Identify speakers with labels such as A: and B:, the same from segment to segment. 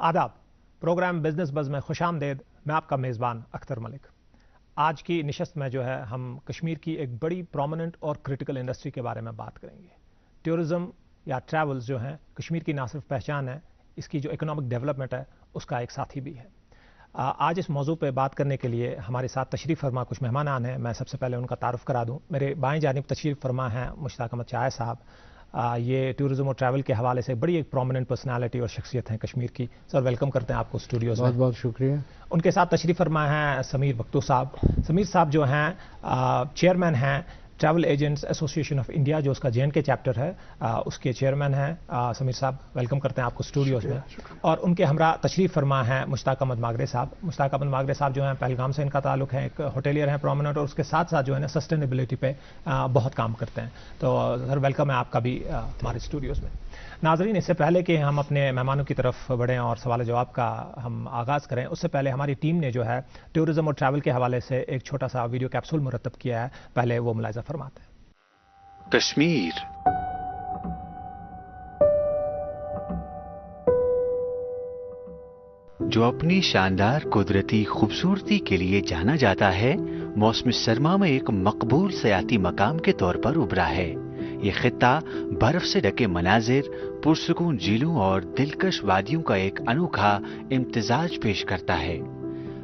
A: आदाब। Programme business buzz में खुश आमदेद। मैं आपका मेज़बान अख्तर मलिक। आज की नशस्त में जो है हम कश्मीर की एक बड़ी प्रोमिनेंट और क्रिटिकल इंडस्ट्री के बारे में बात करेंगे। टूरिज़्म या ट्रैवल्स जो हैं कश्मीर की ना सिर्फ पहचान है, इसकी जो इकोनॉमिक डेवलपमेंट है उसका एक साथी भी है। आज इस मौजू पे बात करने के लिए हमारे साथ तशरीफ़ फरमा कुछ मेहमान आने हैं। मैं सबसे पहले उनका तारुफ करा दूं। मेरे बाएं जानिब तशरीफ़ फरमा हैं मुश्ताक अहमद चाय साहब। ये टूरिज़्म और ट्रैवल के हवाले से बड़ी एक प्रोमिनेंट पर्सनालिटी और शख्सियत हैं कश्मीर की। सर वेलकम करते हैं आपको स्टूडियोज़ में।
B: बहुत बहुत शुक्रिया।
A: उनके साथ तशरीफ़ फरमा हैं समीर बख्तू साहब। समीर साहब जो हैं चेयरमैन हैं travel agents association of India, जो उसका JNK चैप्टर है, उसके चेयरमैन हैं। समीर साहब वेलकम करते हैं आपको स्टूडियोज़ में। और उनके हमरा तशरीफ़ फरमा हैं मुश्ताक अहमद मागरे साहब। मुश्ताक अहमद मागरे साहब जो हैं पहलगाम से इनका ताल्लुक़ है, एक होटेलियर हैं प्रोमिनेंट, और उसके साथ साथ जो है ना सस्टेनेबिलिटी पे बहुत काम करते हैं। तो सर वेलकम है आपका भी हमारे स्टूडियोज़ में। नाज़रीन, इससे पहले कि हम अपने मेहमानों की तरफ बढ़ें और सवाल जवाब का हम आगाज़ करें, उससे पहले हमारी टीम ने जो है टूरिज़्म और ट्रैवल के हवाले से एक छोटा सा वीडियो कैप्सूल मुरतब किया है। पहले वो मुलाहिज़ा फरमाते हैं।
C: कश्मीर जो अपनी शानदार कुदरती खूबसूरती के लिए जाना जाता है, मौसम सरमा में एक मकबूल सयाती मकाम के तौर पर उभरा है। ये खित्ता बर्फ से ढके मनाजिर, पुरसुकून झीलों और दिलकश वादियों का एक अनोखा इम्तिजाज पेश करता है।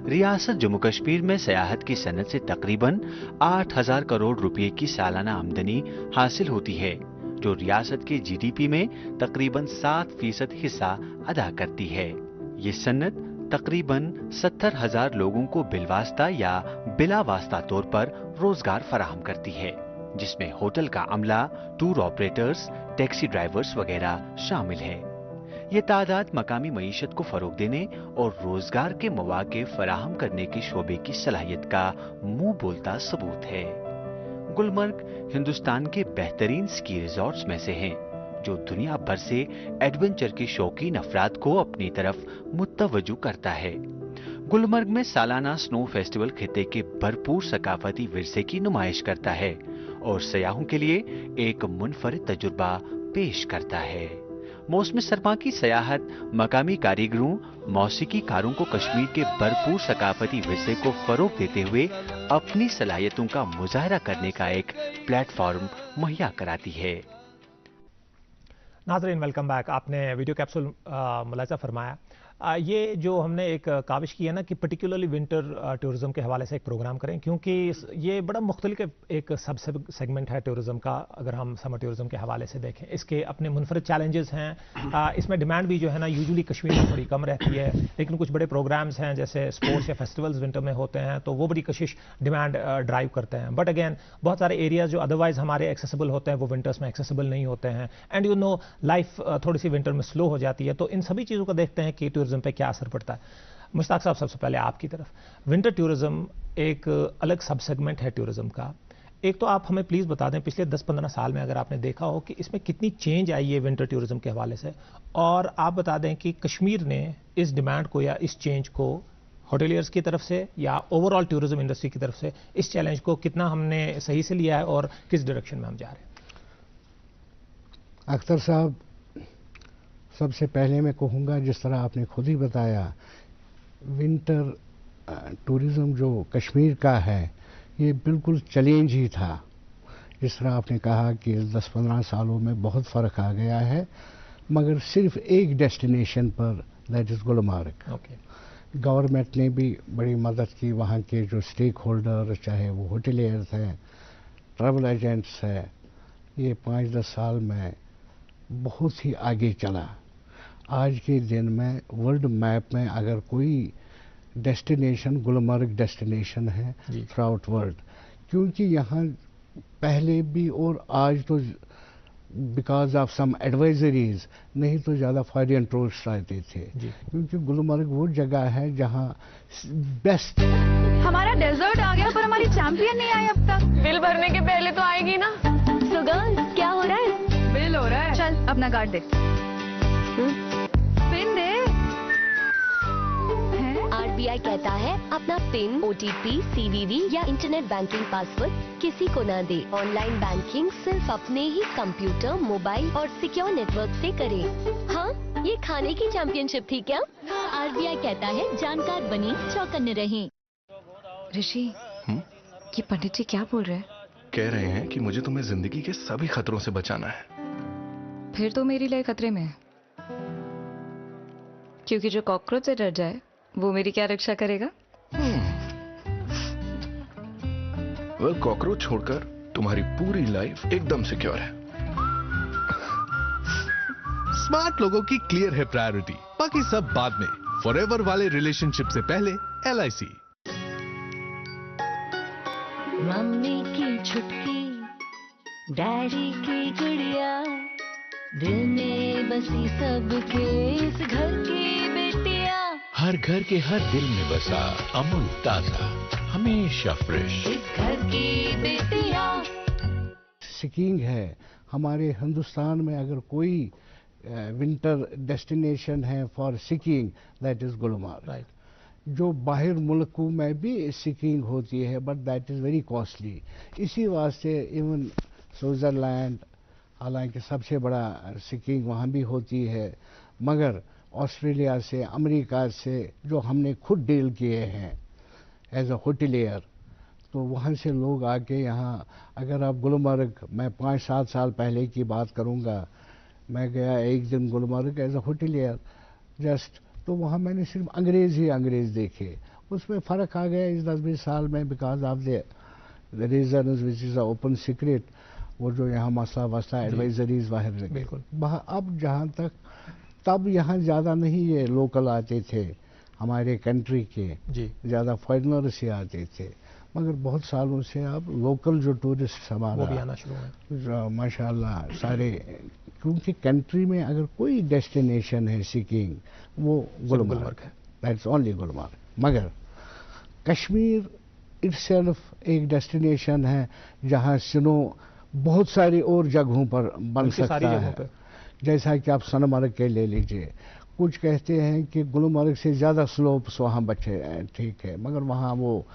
C: रियासत जम्मू कश्मीर में सयाहत की सनत से तकरीबन 8,000 करोड़ रुपए की सालाना आमदनी हासिल होती है, जो रियासत के GDP में तकरीबन 7% हिस्सा अदा करती है। ये सनत तकरीबन 70,000 लोगों को बिलवास्ता या बिला वास्ता तौर पर रोजगार फराहम करती है, जिसमें होटल का अमला, टूर ऑपरेटर्स, टैक्सी ड्राइवर्स वगैरह शामिल है। ये तादाद मकामी मईशत को फरोग देने और रोजगार के मौके फराहम करने के शोबे की सलाहियत का मुंह बोलता सबूत है। गुलमर्ग हिंदुस्तान के बेहतरीन स्की रिजॉर्ट्स में से हैं, जो दुनिया भर से एडवेंचर के शौकीन अफराद को अपनी तरफ मुतवज्जो करता है। गुलमर्ग में सालाना स्नो फेस्टिवल खित्ते के भरपूर सकाफती विरसे की नुमाइश करता है और सयाहों के लिए एक मुनफरिद तजुर्बा पेश करता है। मौसम सरमा की सयाहत मकामी कारीगरों, मौसीकी कारों को कश्मीर के भरपूर सकाफती विरसे को फरोग देते हुए अपनी सलाहियतों का मुजाहरा करने का एक प्लेटफॉर्म मुहैया कराती है।
A: नाज़रीन वेलकम बैक। आपने वीडियो कैप्सूल मुलाहिज़ा फरमाया। ये जो हमने एक काविश की है ना कि पर्टिकुलरली विंटर टूरिज़्म के हवाले से एक प्रोग्राम करें, क्योंकि ये बड़ा मुख्तलिफ एक सब सेगमेंट है टूरिज़्म का। अगर हम समर टूरिज़्म के हवाले से देखें, इसके अपने मुनफरद चैलेंजेस हैं। इसमें डिमांड भी जो है ना यूजुअली कश्मीर में थोड़ी कम रहती है, लेकिन कुछ बड़े प्रोग्राम्स हैं जैसे स्पोर्ट्स या फेस्टिवल्स विंटर में होते हैं, तो वो बड़ी कशिश डिमांड ड्राइव करते हैं। बट अगेन बहुत सारे एरियाज जो अदरवाइज हमारे एक्सेसिबल होते हैं वो विंटर्स में एक्सेसिबल नहीं होते हैं। एंड यू नो लाइफ थोड़ी सी विंटर में स्लो हो जाती है। तो इन सभी चीज़ों को देखते हैं कि टूरिज़्म पे क्या असर पड़ता है। मुश्ताक साहब सबसे पहले आपकी तरफ, विंटर टूरिज़्म एक अलग सब सेगमेंट है टूरिज़्म का। एक तो आप हमें प्लीज़ बता दें पिछले 10-15 साल में अगर आपने देखा हो कि इसमें कितनी चेंज आई है विंटर टूरिज़्म के हवाले से, और आप बता दें कि कश्मीर ने इस डिमांड को या इस चेंज को होटेलियर्स की तरफ से या ओवरऑल टूरिज़्म इंडस्ट्री की तरफ से इस चैलेंज को कितना हमने सही से लिया है और किस डायरेक्शन में हम जा रहे हैं।
B: अख्तर साहब, सबसे पहले मैं कहूँगा, जिस तरह आपने खुद ही बताया, विंटर टूरिज़्म जो कश्मीर का है ये बिल्कुल चैलेंज ही था। जिस तरह आपने कहा कि 10-15 सालों में बहुत फ़र्क आ गया है, मगर सिर्फ एक डेस्टिनेशन पर, दैट इज़ गुलमर्ग। गवर्नमेंट ने भी बड़ी मदद की, वहाँ के जो स्टेक होल्डर, चाहे वो होटेलियर्स हैं, ट्रैवल एजेंट्स हैं, ये 5-10 साल में बहुत ही आगे चला। आज के दिन में वर्ल्ड मैप में अगर कोई डेस्टिनेशन, गुलमर्ग डेस्टिनेशन है थ्रू आउट वर्ल्ड, क्योंकि यहाँ पहले भी और आज तो बिकॉज ऑफ सम एडवाइजरीज, नहीं तो ज़्यादा फॉरेन टूरिस्ट आते थे, क्योंकि गुलमर्ग वो जगह है जहाँ बेस्ट।
D: हमारा डेजर्ट आ गया पर हमारी चैंपियन नहीं आई अब तक। बिल भरने के पहले तो आएगी ना। सो गर्ल्स, क्या हो रहा है? बिल हो रहा है। चल अपना कार्ड दे। पिन दे।
E: RBI कहता है अपना पिन, OTP, CVV या इंटरनेट बैंकिंग पासवर्ड किसी को ना दे। ऑनलाइन बैंकिंग सिर्फ अपने ही कंप्यूटर, मोबाइल और सिक्योर नेटवर्क से करें। हाँ, ये खाने की चैंपियनशिप थी क्या? RBI कहता है जानकार बनी, चौकन्ने रहें।
D: ऋषि, ये पंडित जी क्या बोल रहे हैं?
F: कह रहे हैं कि मुझे तुम्हें जिंदगी के सभी खतरों से बचाना है।
D: फिर तो मेरी लाइफ खतरे में है, क्योंकि जो कॉकरोच से डर जाए वो मेरी क्या रक्षा करेगा?
F: वह कॉकरोच छोड़कर तुम्हारी पूरी लाइफ एकदम सिक्योर है।
G: स्मार्ट लोगों की क्लियर है प्रायोरिटी, बाकी सब बाद में। फॉरएवर वाले रिलेशनशिप से पहले LIC।
E: मम्मी की छुटकी, डैडी की गुड़िया, दिल में बसी सबके इस घर की बेटिया।
H: हर घर के हर दिल में बसा अमूल ताजा, हमेशा फ्रेश।
E: इस घर की बेटिया।
B: स्कीइंग है हमारे हिंदुस्तान में, अगर कोई विंटर डेस्टिनेशन है for skiing, that is Gulmarg.
A: Right.
B: जो बाहर मुल्कों में भी स्कीइंग होती है, but that is very costly. इसी वास्ते इवन स्विट्ज़रलैंड, हालांकि सबसे बड़ा स्कीइंग वहाँ भी होती है, मगर ऑस्ट्रेलिया से, अमेरिका से जो हमने खुद डील किए हैं एज अ होटलियर, तो वहाँ से लोग आके यहाँ, अगर आप गुलमर्ग, मैं 5-7 साल पहले की बात करूँगा, मैं गया एक दिन Gulmarg as a hotelier just, तो वहाँ मैंने सिर्फ अंग्रेज़ ही अंग्रेज़ देखे। उसमें फ़र्क आ गया इस 10-20 साल में, because of the reason which is a open secret. वो जो यहाँ मसला वसला एडवाइजरीज बाहर
A: बिल्कुल।
B: अब जहाँ तक, तब यहाँ ज़्यादा नहीं ये लोकल आते थे हमारे कंट्री के, ज़्यादा फॉरेनर से आते थे, मगर बहुत सालों से अब लोकल जो टूरिस्ट हमारा
A: वो भी आना शुरू है
B: माशाल्लाह सारे। क्योंकि कंट्री में अगर कोई डेस्टिनेशन है स्कीइंग, वो गुलमर्ग है, दैट्स ओनली गुलमर्ग। मगर कश्मीर इटसेल्फ एक डेस्टिनेशन है जहाँ स्नो बहुत सारी और जगहों पर बन सकता है। जैसा कि आप सोनमर्ग के ले लीजिए, कुछ कहते हैं कि गुलमर्ग से ज़्यादा स्लोप्स वहाँ बचे हैं, ठीक है, मगर वहाँ वो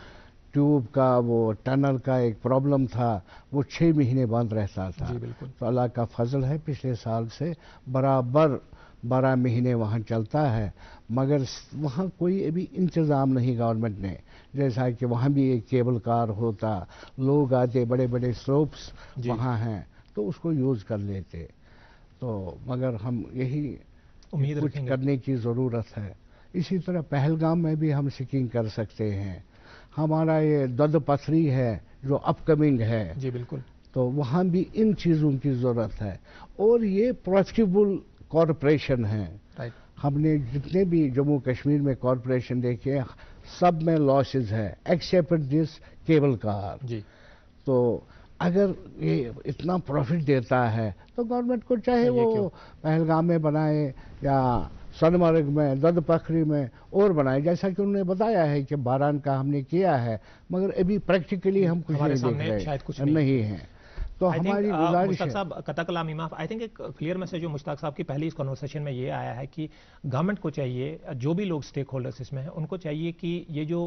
B: ट्यूब का, वो टनल का एक प्रॉब्लम था, वो 6 महीने बंद रहता था। तो अल्लाह का फजल है, पिछले साल से बराबर 12 महीने वहाँ चलता है, मगर वहाँ कोई अभी इंतज़ाम नहीं गवर्नमेंट ने, जैसा कि वहाँ भी एक केबल कार होता, लोग आते, बड़े बड़े स्लोप्स वहाँ हैं तो उसको यूज़ कर लेते। तो मगर हम यही
A: उम्मीद
B: कुछ करने की ज़रूरत है। इसी तरह पहलगाम में भी हम स्कीइंग कर सकते हैं। हमारा ये दद पथरी है जो अपकमिंग है,
A: जी बिल्कुल,
B: तो वहाँ भी इन चीज़ों की ज़रूरत है। और ये प्रॉफिटेबल कॉरपोरेशन है। हमने जितने भी जम्मू कश्मीर में कॉरपोरेशन देखे, सब में लॉसेस है एक्सेप्ट दिस केबल कार। तो अगर ये इतना प्रॉफिट देता है तो गवर्नमेंट को चाहे वो पहलगाम में बनाए या सोनमर्ग में, दद पखरी में और बनाए, जैसा कि उन्होंने बताया है कि बारान का हमने किया है, मगर अभी प्रैक्टिकली हम कुछ नहीं देख रहे,
A: शायद कुछ
B: नहीं है। तो हमारी गुजारिश है,
A: साहब कतकलाम इमाम, आई थिंक एक क्लियर मैसेज जो मुश्ताक साहब की पहली इस कन्वर्सेशन में ये आया है कि गवर्नमेंट को चाहिए, जो भी लोग स्टेक होल्डर्स इसमें हैं, उनको चाहिए कि ये जो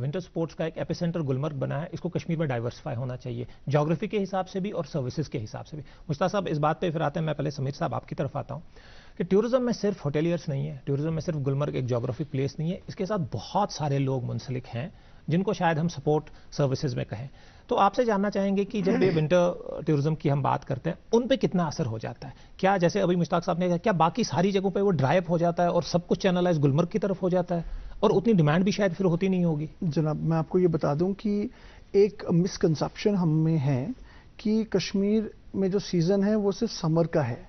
A: विंटर स्पोर्ट्स का एक एपिसेंटर गुलमर्ग बना है, इसको कश्मीर में डाइवर्सिफाई होना चाहिए, ज्योग्राफी के हिसाब से भी और सर्विसेज के हिसाब से भी। मुश्ताक साहब इस बात पे फिर आते हैं, मैं पहले समीर साहब आपकी तरफ आता हूँ कि टूरिज्म में सिर्फ होटेलियर्स नहीं है, टूरिज्म में सिर्फ गुलमर्ग एक ज्योग्राफिक प्लेस नहीं है, इसके साथ बहुत सारे लोग मुंसलिक हैं जिनको शायद हम सपोर्ट सर्विसेज में कहें। तो आपसे जानना चाहेंगे कि जब ये विंटर टूरिज्म की हम बात करते हैं, उन पे कितना असर हो जाता है? क्या जैसे अभी मुश्ताक साहब ने कहा, क्या बाकी सारी जगहों पे वो ड्राई अप हो जाता है और सब कुछ चैनलाइज गुलमर्ग की तरफ हो जाता है और उतनी डिमांड भी शायद फिर होती नहीं होगी?
I: जनाब, मैं आपको ये बता दूं कि एक मिसकंसेप्शन हम में है कि कश्मीर में जो सीजन है वो सिर्फ समर का है,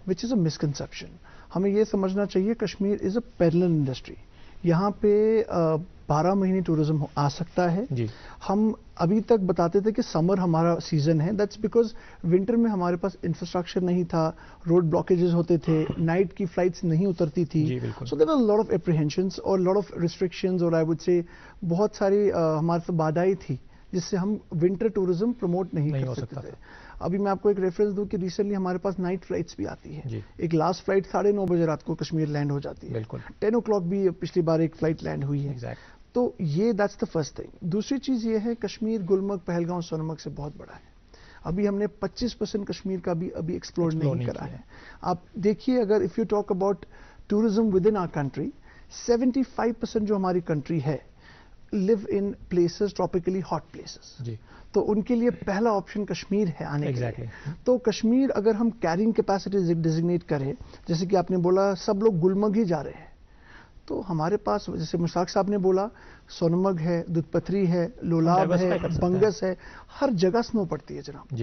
I: विच इज़ अ मिसकंसेप्शन। हमें ये समझना चाहिए Kashmir is a parallel industry. यहाँ पे 12 महीने टूरिज्म आ सकता है जी। हम अभी तक बताते थे कि समर हमारा सीजन है, दैट्स बिकॉज विंटर में हमारे पास इंफ्रास्ट्रक्चर नहीं था, रोड ब्लॉकेजेस होते थे, नाइट की फ्लाइट्स नहीं उतरती थी, so there were lot of apprehensions और लॉट ऑफ रिस्ट्रिक्शंस और आई वुड से बहुत सारी हमारे साथ बाधाएं थी जिससे हम विंटर टूरिज्म प्रमोट नहीं कर सकते थे। ابھی میں آپ کو ایک ریفرنس دوں کہ ریسنٹلی ہمارے پاس نائٹ فلائٹس بھی آتی ہے. ایک لاسٹ فلائٹ 9:30 بجے رات کو کشمیر لینڈ ہو جاتی ہے. بالکل 10 o'clock بھی پچھلی بار ایک فلائٹ لینڈ ہوئی ہے. تو یہ دیٹس دا فرسٹ تھنگ. دوسری چیز یہ ہے کشمیر گلمرگ پہلگام سونمرگ سے بہت بڑا ہے. ابھی ہم نے 25% کشمیر کا بھی ابھی ایکسپلور نہیں کرا ہے. آپ دیکھیے اگر if you talk about tourism with in our country 75% جو ہماری کنٹری ہے live in places tropically hot places. تو ان کے لیے پہلا آپشن کشمیر ہے آنے کے لیے. تو کشمیر اگر ہم کیرنگ کیپیسٹی ڈیزگنیٹ کریں جیسے کہ آپ نے بولا سب لوگ گلمرگ ہی جا رہے ہیں تو ہمارے پاس جیسے مشتاق صاحب نے بولا سونمرگ ہے دودھ پتھری ہے لولاب ہے بنگس ہے ہر جگہ سنو پڑتی ہے جناب.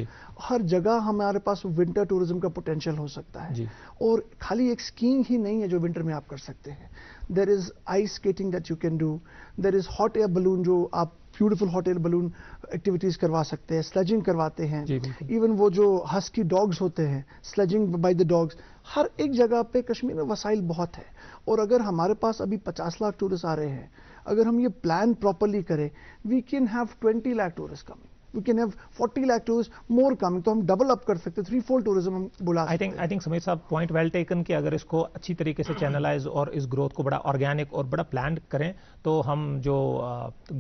I: ہر جگہ ہمارے پاس ونٹر ٹورزم کا پوٹینشیل ہو سکتا ہے. اور خالی ایک اسکیئنگ ہی نہیں ہے جو ونٹر میں آپ کر سکتے ہیں. There is ice skating that you can do. There is hot air balloon جو آپ beautiful hot air balloon activities کروا سکتے ہیں. سلیجنگ کرواتے ہیں. ایون وہ جو ہسکی ڈاگز ہوتے ہیں سلیجنگ بائی دا ڈاگز. ہر ایک جگہ پہ کشمیر میں وسائل بہت ہے. اور اگر ہمارے پاس ابھی 50 لاکھ ٹورسٹ آ رہے ہیں اگر ہم یہ پلان پراپرلی کریں we can have 20 lakh tourist coming. We can have 40 lakh tourist more coming. تو ہم ڈبل اپ کر سکتے 3-4 ٹورزم ہم بلا سکتے ہیں.
A: آئی تھنک سمیر صاحب پوائنٹ ویل ٹیکن کہ اگر اس کو اچھی طریقے سے چینلائز اور اس گروتھ کو بڑا آرگینک اور بڑا پلان کریں تو ہم جو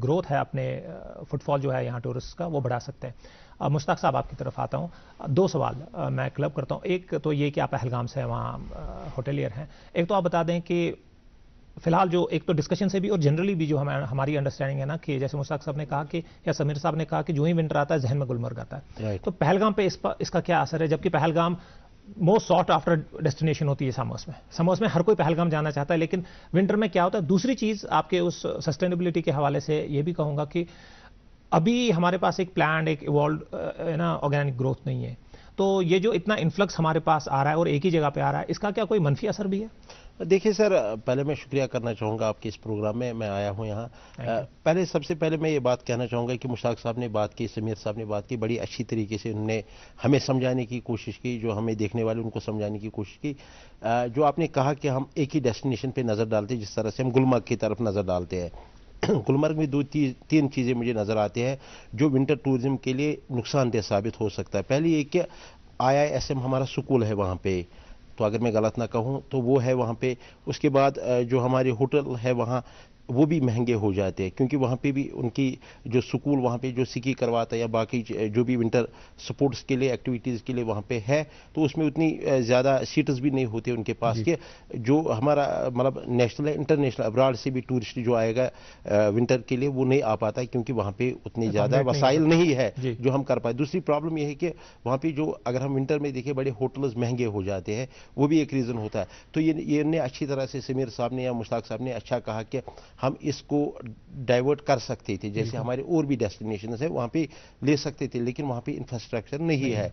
A: گروتھ ہے اپنے فٹ فال جو ہے یہاں ٹورسٹ کا وہ بڑھا سکتے ہیں. مشتاق صاحب آپ کی طرف آتا ہوں. 2 سوال میں کلب کرتا ہوں. ایک تو یہ کہ آپ پہلگام سے وہاں ہوٹلیئر ہیں. ایک تو آپ بتا دیں کہ فی الحال جو ایک تو ڈسکشن سے بھی اور جنرلی بھی جو ہماری انڈرسٹینڈنگ ہے نا کہ جیسے مشتاق صاحب نے کہا کہ یا سمیر صاحب نے کہا کہ جو ہی ونٹر آتا ہے ذہن میں گلمرگ آتا ہے. تو پہلگام پہ اس کا کیا اثر ہے جبکہ پہلگام موسٹ ساٹ آفٹر ڈیسٹینیشن ہوتی ہے سمرس میں ہر کوئی پہلگام جانا چاہتا ہے لیکن ونٹر میں کیا ہوتا ہے. دوسری چیز آپ کے اس سسٹینیبلٹی کے حوالے سے یہ بھی کہوں گا کہ ابھی ہمارے پاس ایک پلانڈ ایک ایوالوڈ آرگینک گروتھ نہیں ہے. تو یہ جو اتنا انفلکس ہمارے پاس آ رہا ہے اور ایک ہی جگہ پہ آ رہا ہے اس کا کیا کوئی منفی اثر بھی ہے؟
J: دیکھیے سر پہلے میں شکریہ کرنا چاہوں گا آپ کے اس پروگرام میں آیا ہوں یہاں. سب سے پہلے میں یہ بات کہنا چاہوں گا کہ مشتاق صاحب نے بات کی سمیر صاحب نے بات کی بڑی اچھی طریقے سے انہوں نے ہمیں سمجھانے کی کوشش کی جو ہمیں دیکھنے والے ان کو سمجھانے کی کوشش کی. جو آپ نے کہا کہ ہم ایک ہی ڈیسٹینیشن پہ نظر ڈالتے ہیں جس طرح سے ہم گلمرگ کی طرف نظر ڈالتے ہیں. گلمرگ میں 2-3 چیزیں مجھے نظر آتی ہیں جو ونٹر ٹورزم کے لیے نقصان دہ ثابت ہو سکتا ہے. پہلی یہ کہ IISM ہمارا سکول ہے وہاں پہ تو اگر میں غلط نہ کہوں تو وہ ہے وہاں پہ. اس کے بعد جو ہمارے ہوٹل ہے وہاں وہ بھی مہنگے ہو جاتے ہیں کیونکہ وہاں پہ بھی ان کی جو سکول وہاں پہ جو سکی کرواتا ہے یا باقی جو بھی ونٹر سپورٹس کے لیے ایکٹیویٹیز کے لیے وہاں پہ ہے تو اس میں اتنی زیادہ سیٹس بھی نہیں ہوتے ان کے پاس کہ جو ہمارا مطلب نیشنل انٹرنیشنل ابراڈ سے بھی ٹورسٹ جو آئے گا ونٹر کے لیے وہ نہیں آ پاتا ہے کیونکہ وہاں پہ اتنی زیادہ وسائل نہیں ہے جو ہم کر پائے. دوسری پرابلم یہ ہے کہ وہاں پہ جو اگر ہم ونٹر میں دیکھیں بڑے ہوٹلز مہنگے ہو جاتے ہیں وہ بھی ایک ریزن ہوتا ہے. تو یہ نے اچھی طرح سے سمیر صاحب نے یا مشتاق صاحب نے اچھا کہا کہ ہم اس کو ڈائیورٹ کر سکتے تھے جیسے ہمارے اور بھی ڈیسٹینیشنز ہیں وہاں پہ لے سکتے تھے لیکن وہاں پہ انفراسٹرکچر نہیں ہے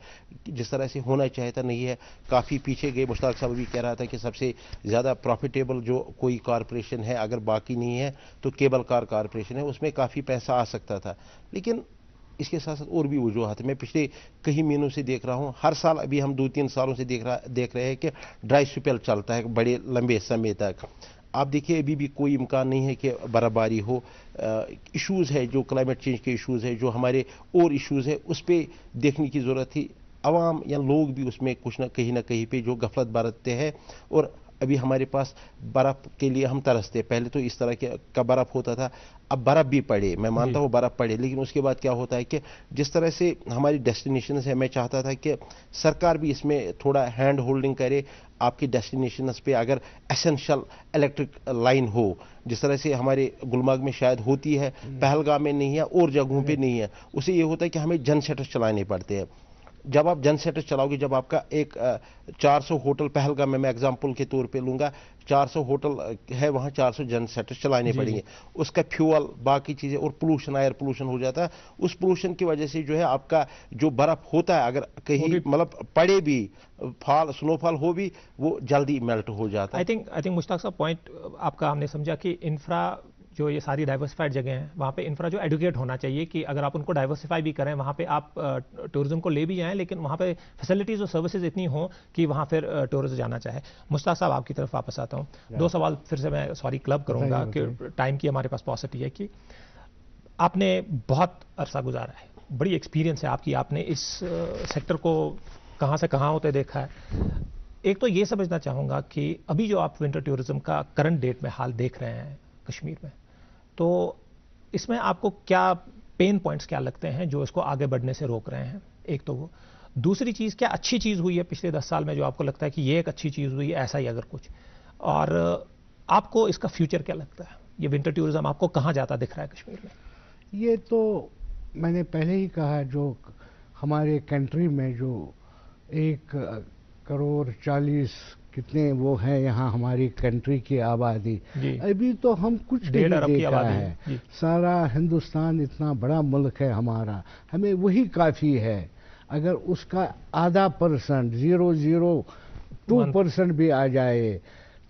J: جس طرح سے ہونا چاہتا نہیں ہے. کافی پیچھے گئے. مشتاق صاحب بھی کہہ رہا تھا کہ سب سے زیادہ پروفیٹیبل جو کوئی کارپوریشن ہے اگر باقی نہیں ہے تو کیبل کار کارپوریشن ہے اس میں کافی پیسہ آ سکتا تھا. لیکن اس کے ساتھ ساتھ اور بھی وجوہات میں پچھلے کئی مہینوں سے دیکھ رہا ہوں ہر سال ابھی ہم 2-3 سالوں سے دیکھ رہے ہیں کہ ڈرائی سپیل چلتا ہے بڑے لمبے سمے تک. آپ دیکھیے ابھی بھی کوئی امکان نہیں ہے کہ برف باری ہو. ایشوز ہے جو کلائمیٹ چینج کے ایشوز ہے جو ہمارے اور ایشوز ہے اس پہ دیکھنے کی ضرورت تھی. عوام یا لوگ بھی اس میں کچھ نہ کہیں پہ جو غفلت برتتے ہیں اور ابھی ہمارے پاس برف کے لیے ہم ترستے. پہلے تو اس طرح کا برف ہوتا تھا اب برف بھی پڑے میں مانتا ہوں برف پڑے لیکن اس کے بعد کیا ہوتا ہے کہ جس طرح سے ہماری ڈیسٹینیشنز ہے میں چاہتا تھا کہ سرکار بھی اس میں تھوڑا ہینڈ ہولڈنگ کرے. آپ کی ڈیسٹینیشنز پہ اگر اسینشل الیکٹرک لائن ہو جس طرح سے ہمارے گلمرگ میں شاید ہوتی ہے پہلگام میں نہیں ہے اور جگہوں پہ نہیں ہے اسے یہ ہوتا ہے کہ ہمیں جن سیٹر چلانے پڑتے ہیں. جب آپ جن سیٹر چلاؤ گے جب آپ کا ایک 400 ہوٹل پہلگام میں ایگزامپل کے طور پہ لوں گا 400 ہوٹل ہے وہاں 400 جن سیٹر چلانے پڑیں گے. اس کا فیول باقی چیزیں اور پولوشن ایئر پولوشن ہو جاتا ہے. اس پولوشن کی وجہ سے جو ہے آپ کا جو برف ہوتا ہے اگر کہیں مطلب پڑے بھی سنو فال ہو بھی وہ جلدی میلٹ ہو جاتا ہے.
A: آئی تھنک مشتاق صاحب پوائنٹ آپ کا ہم نے سمجھا کہ انفرا جو یہ ساری ڈائیورسفائڈ جگہیں ہیں وہاں پہ انفرا جو ایڈوکیٹ ہونا چاہیے کہ اگر آپ ان کو ڈائیورسفائی بھی کریں وہاں پہ آپ ٹورزم کو لے بھی جائیں لیکن وہاں پہ فیسلٹیز اور سروسز اتنی ہوں کہ وہاں پھر ٹورسٹ جانا چاہے. مشتاق صاحب آپ کی طرف واپس آتا ہوں. 2 سوال پھر سے میں کلب کروں گا کہ ٹائم کی ہمارے پاس پاسٹی ہے کہ آپ نے بہت عرصہ گزارا ہے बड़ी एक्सपीरियंस है आपकी, आपने इस सेक्टर को कहाँ से कहाँ होते देखा है। एक तो ये समझना चाहूँगा कि अभी जो आप विंटर टूरिज्म का करंट डेट में हाल देख रहे हैं कश्मीर में, तो इसमें आपको क्या पेन पॉइंट्स क्या लगते हैं जो इसको आगे बढ़ने से रोक रहे हैं? एक तो वो, दूसरी चीज़ क्या अच्छी चीज़ हुई है पिछले 10 साल में जो आपको लगता है कि ये एक अच्छी चीज़ हुई है, ऐसा ही अगर कुछ, और आपको इसका फ्यूचर क्या लगता है? ये विंटर टूरिज्म आपको कहाँ जाता दिख रहा है कश्मीर में?
B: ये तो मैंने पहले ही कहा, जो हमारे कंट्री में जो 1 करोड़ 40 कितने वो है यहाँ हमारी कंट्री की आबादी, अभी तो हम कुछ नहीं देखा है। सारा हिंदुस्तान इतना बड़ा मुल्क है हमारा, हमें वही काफ़ी है। अगर उसका आधा %, 0.02% भी आ जाए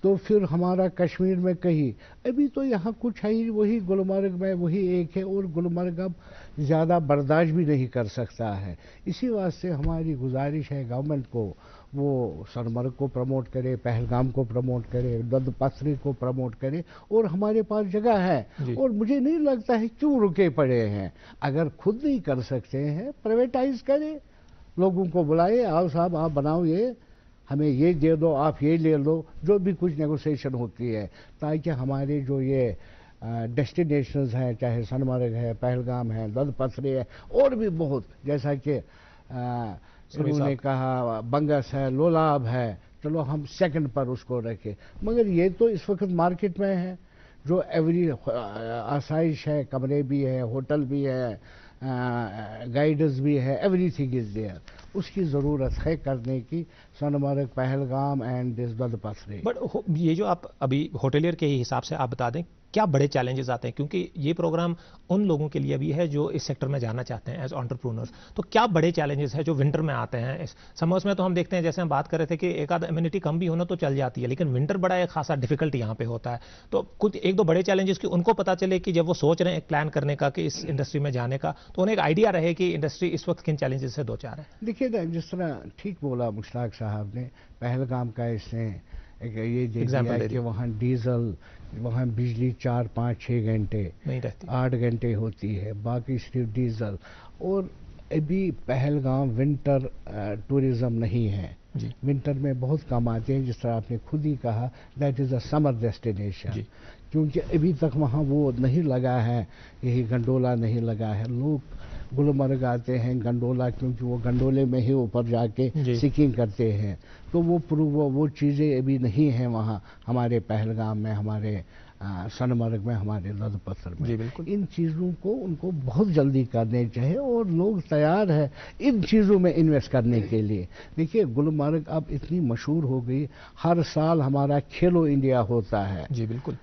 B: तो फिर हमारा कश्मीर में कहीं, अभी तो यहाँ कुछ है ही, वही गुलमर्ग में वही एक है, और गुलमर्ग अब ज़्यादा बर्दाश्त भी नहीं कर सकता है। इसी वास्ते हमारी गुजारिश है गवर्नमेंट को, वो सोनमर्ग को प्रमोट करे, पहलगाम को प्रमोट करे, दद पथरी को प्रमोट करे, और हमारे पास जगह है। और मुझे नहीं लगता है क्यों रुके पड़े हैं। अगर खुद नहीं कर सकते हैं, प्राइवेटाइज करें, लोगों को बुलाए, आओ साहब आप बनाओ, ये हमें ये दे दो, आप ये ले लो, जो भी कुछ नेगोशिएशन होती है, ताकि हमारे जो ये डेस्टिनेशंस हैं, चाहे सोनमर्ग है, पहलगाम है, दद पथरी है, और भी बहुत, जैसा कि उन्होंने कहा बंगस है, लोलाब है, चलो हम सेकंड पर उसको रखें। मगर ये तो इस वक्त मार्केट में है, जो एवरी आसाइश है, कमरे भी है, होटल भी है, गाइडर्स भी है, एवरीथिंग इज देयर। उसकी ज़रूरत है करने की, सोनमर्ग, पहलगाम एंड दिस दद पथरी।
A: बट ये जो आप अभी होटलियर के हिसाब से आप बता दें, क्या बड़े चैलेंजेस आते हैं? क्योंकि ये प्रोग्राम उन लोगों के लिए भी है जो इस सेक्टर में जाना चाहते हैं एज एंटरप्रेन्योर्स, तो क्या बड़े चैलेंजेस हैं जो विंटर में आते हैं? इस समर्स में तो हम देखते हैं, जैसे हम बात कर रहे थे कि एक आध इम्यूनिटी कम भी होना तो चल जाती है, लेकिन विंटर बड़ा एक खासा डिफिकल्ट यहाँ पे होता है। तो कुछ 1-2 बड़े चैलेंजेस की उनको पता चले कि जब वो सोच रहे हैं एक प्लान करने का कि इस इंडस्ट्री में जाने का, तो उन्हें एक आइडिया रहे कि इंडस्ट्री इस वक्त किन चैलेंजेस से 2-4 है।
B: देखिए ना, जिस तरह ठीक बोला मुश्ताक साहब ने, पहलगाम का इसने एक ये देख लिया कि वहाँ डीजल, वहाँ बिजली 4, 5, 6 घंटे
A: नहीं रहती,
B: 8 घंटे होती है, बाकी सिर्फ डीजल। और अभी पहलगाम विंटर टूरिज्म नहीं है, विंटर में बहुत कम आते हैं, जिस तरह आपने खुद ही कहा, that is a summer destination, क्योंकि अभी तक वहाँ वो नहीं लगा है, यही गंडोला नहीं लगा है। लोग गुलमर्ग आते हैं गंडोला, क्योंकि वो गंडोले में ही ऊपर जाके सिकिंग करते हैं, तो वो चीज़ें अभी नहीं हैं वहाँ हमारे पहलगाम में, हमारे सोनमर्ग में, हमारे दद पथर में। इन चीज़ों को उनको बहुत जल्दी करने चाहिए, और लोग तैयार है इन चीज़ों में इन्वेस्ट करने के लिए। देखिए गुलमर्ग अब इतनी मशहूर हो गई, हर साल हमारा खेलो इंडिया होता है।
A: जी बिल्कुल।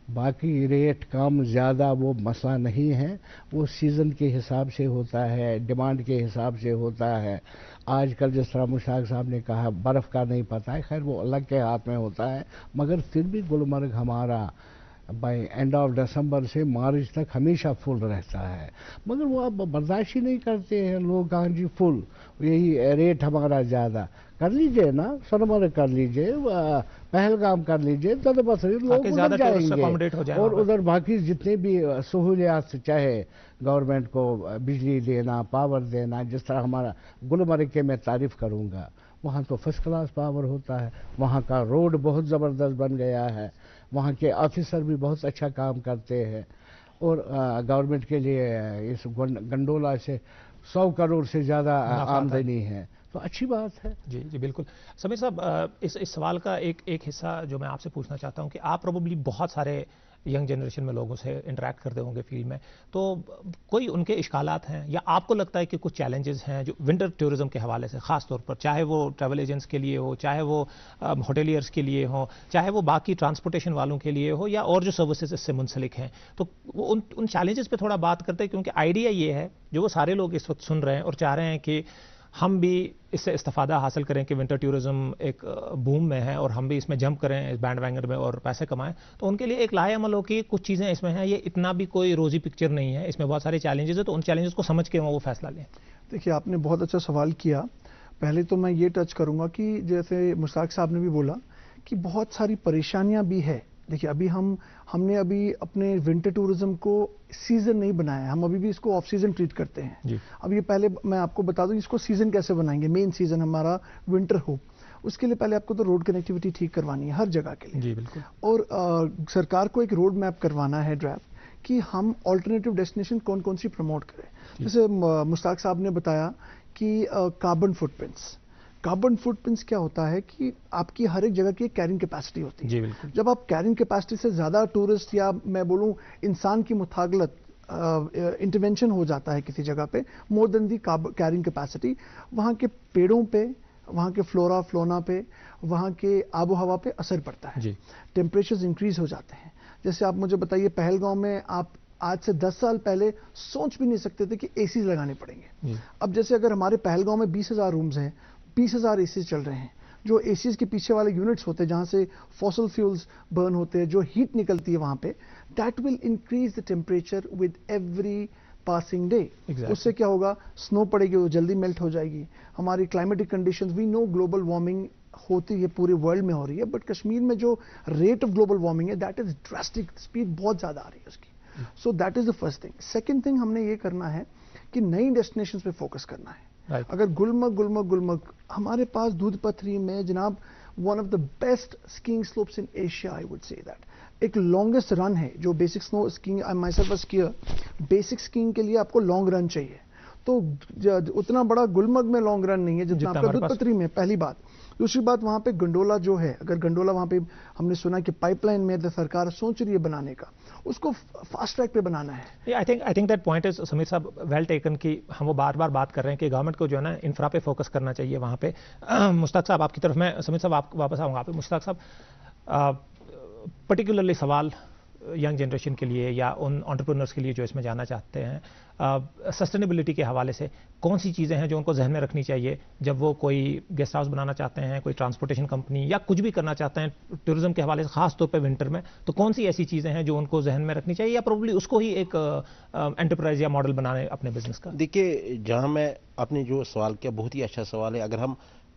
B: बाकी रेट कम ज़्यादा वो मसला नहीं है, वो सीज़न के हिसाब से होता है, डिमांड के हिसाब से होता है। आजकल जिस तरह मुश्ताक साहब ने कहा बर्फ़ का नहीं पता है, खैर वो अल्लाह के हाथ में होता है, मगर फिर भी गुलमर्ग हमारा बाई एंड ऑफ दिसंबर से मार्च तक हमेशा फुल रहता है। मगर वो अब बर्दाश्त ही नहीं करते हैं लोग, कहाँ जी फुल, यही रेट हमारा ज़्यादा। कर लीजिए ना, सोनमर्ग कर लीजिए, पहलगाम कर लीजिए, दद पथरी लोग उधर जाएंगे, और उधर बाकी जितने भी सहूलियात, चाहे गवर्नमेंट को बिजली देना, पावर देना, जिस तरह हमारा गुलमर्ग के मैं तारीफ़ करूँगा, वहाँ तो फर्स्ट क्लास पावर होता है, वहाँ का रोड बहुत ज़बरदस्त बन गया है, वहाँ के ऑफिसर भी बहुत अच्छा काम करते हैं, और गवर्नमेंट के लिए इस गंडोला से 100 करोड़ से ज़्यादा आमदनी है, तो अच्छी बात है।
A: जी जी बिल्कुल। समीर साहब, इस सवाल का एक हिस्सा जो मैं आपसे पूछना चाहता हूँ कि आप प्रोबेबली बहुत सारे यंग जनरेशन में लोगों से इंटरेक्ट करते होंगे फील्ड में, तो कोई उनके इश्कालात हैं या आपको लगता है कि कुछ चैलेंजेस हैं जो विंटर टूरिज्म के हवाले से, ख़ास तौर पर चाहे वो ट्रैवल एजेंट्स के लिए हो, चाहे वो होटेलियर्स के लिए हो, चाहे वो बाकी ट्रांसपोर्टेशन वालों के लिए हो, या और जो सर्विसेज इससे मुंसलिक हैं, तो वो उन चैलेंजेस पे थोड़ा बात करते हैं, क्योंकि आइडिया ये है जो वो सारे लोग इस वक्त सुन रहे हैं और चाह रहे हैं कि हम भी इससे इस्तेफादा हासिल करें कि विंटर टूरिज्म एक बूम में है और हम भी इसमें जंप करें इस बैंड वैगन में और पैसे कमाएं, तो उनके लिए एक लाहेअमल हो कि कुछ चीज़ें इसमें हैं, ये इतना भी कोई रोजी पिक्चर नहीं है, इसमें बहुत सारे चैलेंजेस है, तो उन चैलेंजेस को समझ के वो फैसला लें।
I: देखिए, आपने बहुत अच्छा सवाल किया। पहले तो मैं ये टच करूँगा कि जैसे मुश्ताक साहब ने भी बोला कि बहुत सारी परेशानियाँ भी है دیکھیے ابھی ہم نے ابھی اپنے ونٹر ٹورزم کو سیزن نہیں بنایا ہے, ہم ابھی بھی اس کو آف سیزن ٹریٹ کرتے ہیں. اب یہ پہلے میں آپ کو بتا دوں اس کو سیزن کیسے بنائیں گے. مین سیزن ہمارا ونٹر ہو, اس کے لیے پہلے آپ کو تو روڈ کنیکٹیوٹی ٹھیک کروانی ہے ہر جگہ کے لیے.
A: جی بالکل.
I: اور سرکار کو ایک روڈ میپ کروانا ہے ڈرافٹ کہ ہم آلٹرنیٹیو ڈیسٹینیشن کون کون سی پروموٹ کریں. جیسے مشتاق صاحب نے بتایا کہ کاربن فٹ پرنٹس کیا ہوتا ہے کہ آپ کی ہر ایک جگہ کی کیرنگ کیپیسٹی ہوتی ہے.
A: جی بالکل.
I: جب آپ کیرنگ کیپیسٹی سے زیادہ ٹورسٹ یا میں بولوں انسان کی مداخلت انٹرونشن ہو جاتا ہے کسی جگہ پہ مور دین دی کیرنگ کیپیسٹی, وہاں کے پیڑوں پہ, وہاں کے فلورا فلونا پہ, وہاں کے آب و ہوا پہ اثر پڑتا ہے. ٹیمپریچرز انکریز ہو جاتے ہیں. جیسے آپ مجھے بتائیے پہلگاؤں میں آپ آج سے 10 سال پہلے سوچ بھی نہیں سکتے تھے کہ اے سیز لگانے پڑیں گے. اب جیسے اگر ہمارے پہلگاؤں میں 20,000 رومز ہیں, 20,000 اے سیز چل رہے ہیں, جو اے سیز کے پیچھے والے یونٹس ہوتے ہیں جہاں سے فوسل فیولز برن ہوتے ہیں, جو ہیٹ نکلتی ہے وہاں پہ, that will increase the temperature with every passing day. اس سے کیا ہوگا, سنو پڑے گی, وہ جلدی میلٹ ہو جائے گی. ہماری کلائمیٹک کنڈیشنز, وی نو گلوبل وارمنگ ہوتی ہے پورے ورلڈ میں ہو رہی ہے, بٹ کشمیر میں جو ریٹ آف گلوبل وارمنگ ہے دیٹ از ڈراسٹک, اسپیڈ بہت زیادہ آ رہی ہے اس کی. So that is the first thing. Second thing ہم نے یہ کرنا ہے کہ نئی ڈیسٹینیشنز پہ فوکس کرنا ہے. اگر گلمرگ ہمارے پاس دودھ پتھری میں جناب one of the best skiing slopes in Asia, I would say that. ایک لانگسٹ رن ہے جو basic snow skiing, I myself a skier, basic skiing کے لیے آپ کو لانگ رن چاہیے. تو اتنا بڑا گلمرگ میں لانگ رن نہیں ہے جتنا آپ کا دودھ پتھری میں, پہلی بات. دوسری بات, وہاں پہ گنڈولا جو ہے, اگر گنڈولا وہاں پہ ہم نے سنا کہ پائپ لائن میں سرکار سوچ رہی ہے بنانے کا, اس کو فاسٹ ٹریک پہ بنانا ہے.
A: I think that point is Sameer صاحب ویل ٹیکن کہ ہم وہ بار بار بات کر رہے ہیں کہ گورنمنٹ کو جو ہے نا انفرا پہ فوکس کرنا چاہیے وہاں پہ. مشتاق صاحب آپ کی طرف, میں سمیر صاحب آپ واپس آؤں گا آپ پہ. مشتاق صاحب پرٹیکولرلی سوال ینگ جنریشن کے لیے یا ان انٹرپرینرز کے لیے جو اس میں جانا چاہتے ہیں, سسٹینیبلٹی کے حوالے سے کون سی چیزیں ہیں جو ان کو ذہن میں رکھنی چاہیے جب وہ کوئی گیسٹ ہاؤس بنانا چاہتے ہیں, کوئی ٹرانسپورٹیشن کمپنی یا کچھ بھی کرنا چاہتے ہیں ٹورزم کے حوالے سے, خاص طور پہ ونٹر میں, تو کون سی ایسی چیزیں ہیں جو ان کو ذہن میں رکھنی چاہیے یا پروبلی اس کو ہی ایک انٹرپرائز یا ماڈل بنانے اپنے بزنس کا؟
J: دیکھیے, جہاں میں آپ نے جو سوال کیا بہت ہی اچھا سوال ہے. اگر ہم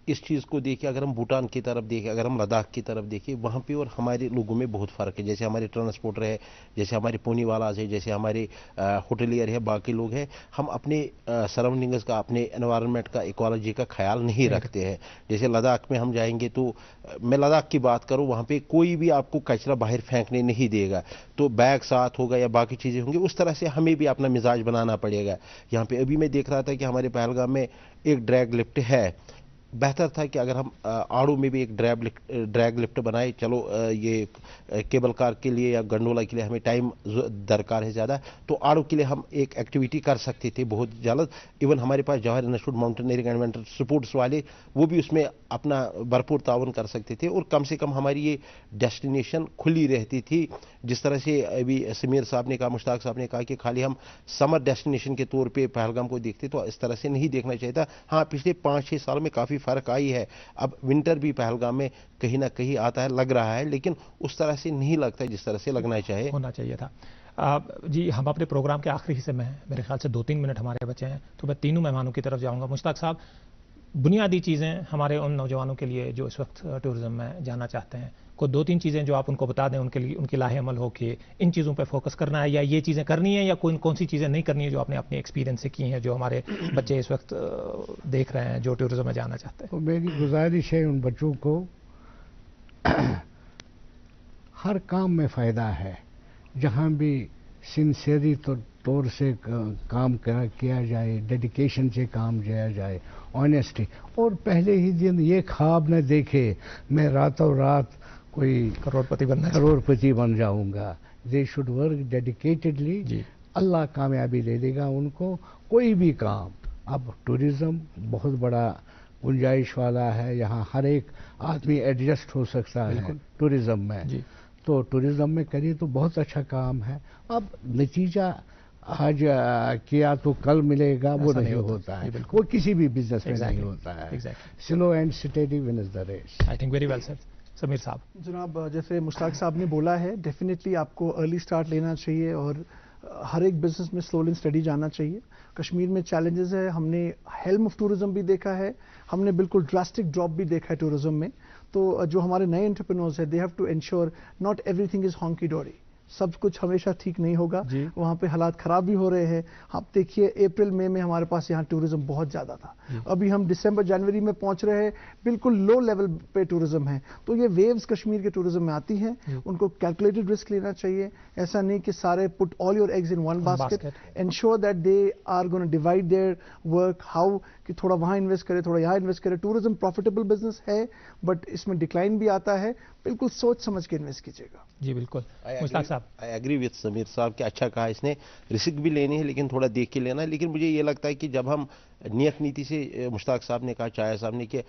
J: اس چیز کو دیکھیں, اگر ہم بھوٹان کی طرف دیکھیں, اگر ہم لداخ کی طرف دیکھیں, وہاں پہ اور ہمارے لوگوں میں بہت فرق ہے. جیسے ہمارے ٹرانسپورٹر ہے, جیسے ہمارے پونی والاز ہے, جیسے ہمارے ہوٹلیئر ہے, باقی لوگ ہیں, ہم اپنے سراؤنڈنگز کا, اپنے انوائرمنٹ کا, ایکالوجی کا خیال نہیں رکھتے ہیں. جیسے لداخ میں ہم جائیں گے تو میں لداخ کی بات کروں, وہاں پہ کوئی بھی آپ کو کچرا باہر پھینکنے نہیں دے گا, تو بیگ ساتھ ہوگا یا باقی چیزیں ہوں گی. اس طرح سے ہمیں بھی اپنا مزاج بنانا پڑے گا. یہاں پہ ابھی میں دیکھ رہا تھا کہ ہمارے پہلگام میں ایک ڈریگ لفٹ ہے. بہتر تھا کہ اگر ہم آڑو میں بھی ایک ڈریگ لفٹ بنائے. چلو یہ کیبل کار کے لیے یا گنڈولا کے لیے ہمیں ٹائم درکار ہے زیادہ, تو آڑو کے لیے ہم ایک ایکٹیویٹی کر سکتے تھے بہت جلد. ایون ہمارے پاس Jawahar institute mountaineering and winter sports والے, وہ بھی اس میں اپنا بھرپور تعاون کر سکتے تھے, اور کم سے کم ہماری یہ ڈیسٹینیشن کھلی رہتی تھی. جس طرح سے ابھی سمیر صاحب نے کہا, مشتاق صاحب نے کہا کہ خالی ہم سمر ڈیسٹینیشن کے طور پہ پہلگام کو دیکھتے, تو اس طرح سے نہیں دیکھنا چاہیے تھا. ہاں, پچھلے 5-6 سالوں میں کافی فرق آئی ہے. اب ونٹر بھی پہلگام میں کہیں نہ کہیں آتا ہے, لگ رہا ہے, لیکن اس طرح سے نہیں لگتا جس طرح سے لگنا
A: ہونا چاہیے تھا. جی, ہم اپنے پروگرام کے آخری حصے میں ہیں, میرے خیال سے 2-3 منٹ ہمارے بچے ہیں, تو میں تینوں مہمانوں کی طرف جاؤں گا. مشتاق صاحب, بنیادی چیزیں ہمارے ان نوجوانوں کے لیے جو اس وقت ٹورزم میں جانا چاہتے ہیں, کو 2-3 چیزیں جو آپ ان کو بتا دیں, ان کے لیے ان کی لاہ عمل ہو کہ ان چیزوں پہ فوکس کرنا ہے یا یہ چیزیں کرنی ہیں, یا کون سی چیزیں نہیں کرنی ہیں جو آپ نے اپنے ایکسپیرینس سے کی ہیں جو ہمارے بچے اس وقت دیکھ رہے ہیں جو ٹورزم میں جانا چاہتے ہیں.
B: میری گزارش ہے ان بچوں کو, ہر کام میں فائدہ ہے. جہاں بھی سنسیری طور سے کام کیا جائے, ڈیڈیکیشن سے کام کیا جائے, آنیسٹی, اور پہلے ہی دن یہ خواب نہ دیکھے میں راتوں رات کوئی کروڑپتی بن جاؤں گا. They should work ڈیڈیکیٹڈلی. اللہ کامیابی دے دے گا ان کو. کوئی بھی کام, اب ٹورزم بہت بڑا گنجائش والا ہے, یہاں ہر ایک آدمی ایڈجسٹ ہو سکتا ہے ٹورزم میں. تو ٹورزم میں کریے تو بہت اچھا کام ہے. اب نتیجہ آج کیا تو کل ملے گا, وہ نہیں ہوتا ہے, وہ کسی بھی بزنس میں نہیں ہوتا ہے. Slow and steady wins the race.
A: I think very well said. Sameer صاحب.
I: جناب, جیسے مشتاق صاحب نے بولا ہے, ڈیفینیٹلی آپ کو ارلی سٹارٹ لینا چاہیے اور ہر ایک بزنس میں سلو اینڈ اسٹڈی جانا چاہیے. کشمیر میں چیلنجز ہے, ہم نے ہیلم آف ٹورزم بھی دیکھا ہے, ہم نے بالکل ڈراسٹک ڈراپ بھی دیکھا ہے ٹورزم میں. تو جو ہمارے نئے انٹرپرینورز ہیں they have to ensure not everything is hunky dory. سب کچھ ہمیشہ ٹھیک نہیں ہوگا, وہاں پہ حالات خراب بھی ہو رہے ہیں. آپ دیکھیے اپریل مئی میں ہمارے پاس یہاں ٹورزم بہت زیادہ تھا, ابھی ہم دسمبر جنوری میں پہنچ رہے ہیں, بالکل لو لیول پہ ٹورزم ہے. تو یہ ویوز کشمیر کے ٹورزم میں آتی ہیں, ان کو کیلکولیٹڈ رسک لینا چاہیے. ایسا نہیں کہ سارے put all your eggs in one basket. Ensure that they are gonna divide their work how, کہ تھوڑا وہاں انویسٹ کرے, تھوڑا یہاں انویسٹ کرے. ٹورزم پروفیٹیبل بزنس ہے, بٹ اس میں ڈکلائن بھی آتا ہے. بالکل سوچ سمجھ کے انویسٹ کیجیے گا.
A: جی بالکل, مشتاق صاحب.
J: آئی ایگری وتھ سمیر صاحب کہ اچھا کہا اس نے, رسک بھی لینی ہے لیکن تھوڑا دیکھ کے لینا ہے. لیکن مجھے یہ لگتا ہے کہ جب ہم نیت نیتی سے, مشتاق صاحب نے کہا, چایا صاحب نے, کہ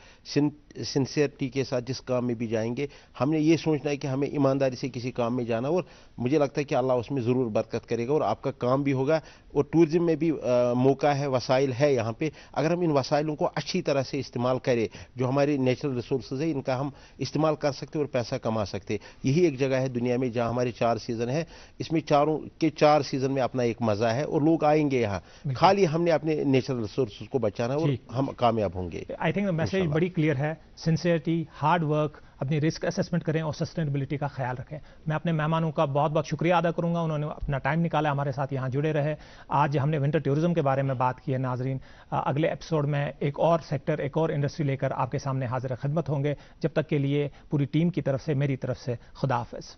J: سنسیئرٹی کے ساتھ جس کام میں بھی جائیں گے, ہم نے یہ سوچنا ہے کہ ہمیں ایمانداری سے کسی کام میں جانا, اور مجھے لگتا ہے کہ اللہ اس میں ضرور برکت کرے گا اور آپ کا کام بھی ہوگا. اور ٹورزم میں بھی موقع ہے, وسائل ہے یہاں پہ. اگر ہم ان وسائلوں کو اچھی طرح سے استعمال کریں, جو ہمارے نیچرل ریسورسز ہیں ان کا ہم استعمال کر سکتے اور پیسہ کما سکتے. یہی ایک جگہ ہے دنیا میں جہاں ہمارے 4 سیزن ہے, اس میں چاروں کے 4 سیزن میں اپنا ایک مزہ ہے, اور لوگ آئیں گے یہاں. خالی ہم نے اپنے نیچرل ریسورسز کو بچانا اور ہم کامیاب ہوں گے.
A: آئی تھنک میسج بڑی کلیئر ہے. سنسیئرٹی, ہارڈ ورک, اپنی رسک اسسمنٹ کریں اور سسٹینیبلٹی کا خیال رکھیں. میں اپنے مہمانوں کا بہت بہت شکریہ ادا کروں گا, انہوں نے اپنا ٹائم نکالا, ہمارے ساتھ یہاں جڑے رہے. آج ہم نے ونٹر ٹورزم کے بارے میں بات کی ہے. ناظرین, اگلے ایپیسوڈ میں ایک اور سیکٹر, ایک اور انڈسٹری لے کر آپ کے سامنے حاضر خدمت ہوں گے. جب تک کے لیے پوری ٹیم کی طرف سے, میری طرف سے خدا حافظ.